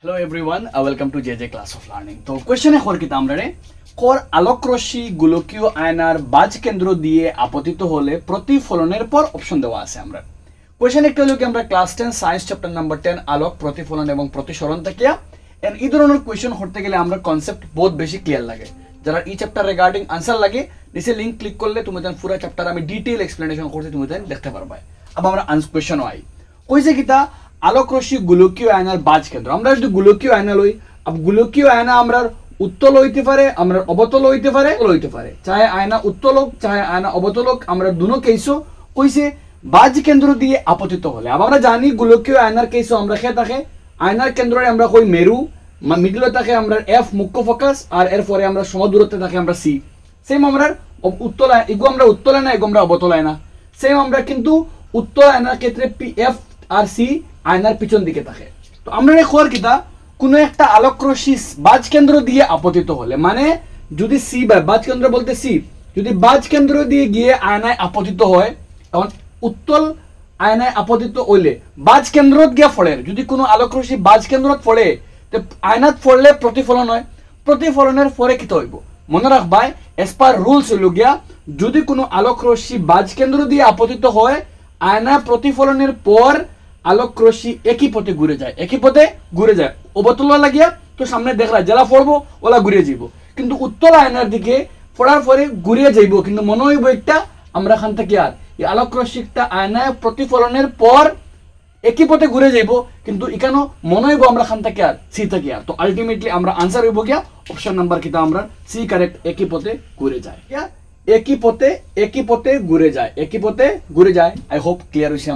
Hello everyone, welcome to JJ Class of Learning. তো কোশ্চেনে হল কি আমরা কর আলোক রশ্মি গোলকীয় আয়নার বাজ কেন্দ্র দিয়ে আপতিত হলে প্রতিফলনের পর অপশন দেওয়া আছে আমরা। কোশ্চেন একটা হলো কি আমরা ক্লাস 10 সায়েন্স চ্যাপ্টার নাম্বার 10 আলোক প্রতিফলন এবং প্রতিসরণ থেকে এন্ড এই ধরনের কোশ্চেন করতে গেলে আমরা কনসেপ্ট বহুত বেশি ক্লিয়ার লাগে। যারা এই চ্যাপ্টার রিগার্ডিং আনসার লাগে নিচে লিংক ক্লিক করলে তুমি দেন পুরো চ্যাপ্টার আমি ডিটেইল এক্সপ্লেনেশন করতে তুমি দেন দেখতে পারবা। अब আমরা আনসার কোশ্চেন আই কইছে কিটা আলোক রশ্মি গোলকীয় আয়নার বাজ কেন্দ্র। আমরা যদি গোলকীয় আয়না লই अब গোলকীয় আয়না আমরা উত্তল হইতে পারে আমরা অবতল হইতে পারে চাহে আয়না উত্তল হোক চাহে আয়না অবতল হোক আমরা দুনো কেসও কইছে বাজ কেন্দ্র দিয়ে আপতিত হলে। अब আমরা জানি গোলকীয় আয়নার কেসও আমরা খেয়ে থাকে আয়নার কেন্দ্রে আমরা কই মেরু মিডলে থাকে আমরা এফ মুখ্য ফোকাস আর এর পরে আমরা সমদূরত্বে থাকে আমরা সি। সেম আমরা উত্তল এগো আমরা উত্তল আয়না এগো আমরা অবতল আয়না সেম আমরা কিন্তু উত্তল আয়নার ক্ষেত্রে পি এফ আর সি আয়নার পিছন দিকে থাকে। তো আমরা খবর কিতা কোনো একটা আলোক রশ্মি বাজ কেন্দ্র দিয়ে আপতিত হলে মানে যদি সি বা বাজ কেন্দ্র বলতে সি যদি বাজ কেন্দ্র দিয়ে গিয়ে আয়নায় আপতিত হয় তখন উত্তল আয়নায় আপতিত হইলে বাজ কেন্দ্রত গিয়া ফলে যদি কোনো আলোক রশ্মি বাজ কেন্দ্রত ফলে তো আয়নাত ফললে প্রতিফলন হয় প্রতিফলনের পরে কি হইব মনে রাখবাই এস পার রুলস হইল গিয়া যদি কোনো আলোক রশ্মি বাজ কেন্দ্র দিয়ে আপতিত হয় আয়না প্রতিফলনের পর আলোক রশ্মি একই পথে ঘুরে যায় অবতল লাগিয়া তো সামনে দেখলা জেলা পড়বো ওলা ঘুরে যাইব কিন্তু উত্তল আয়নার দিকে পড়ার পরে ঘুরিয়ে যাইব কিন্তু মনে হইব একটা আমরা খান থেকে আর এই আলোক রশ্মিটা আয়নায় প্রতিফলনের পর একই পথে ঘুরে যাইব কিন্তু এখানে মনে হইব আমরা খান থেকে আর সি থেকে আর তো আলটিমেটলি আমরা আনসার হইব গিয়া অপশন নাম্বার কিটা আমরা সি কারেক্ট একই পথে ঘুরে যায় একই পথে ঘুরে যায় আই হোপ ক্লিয়ার হইছে আমরা।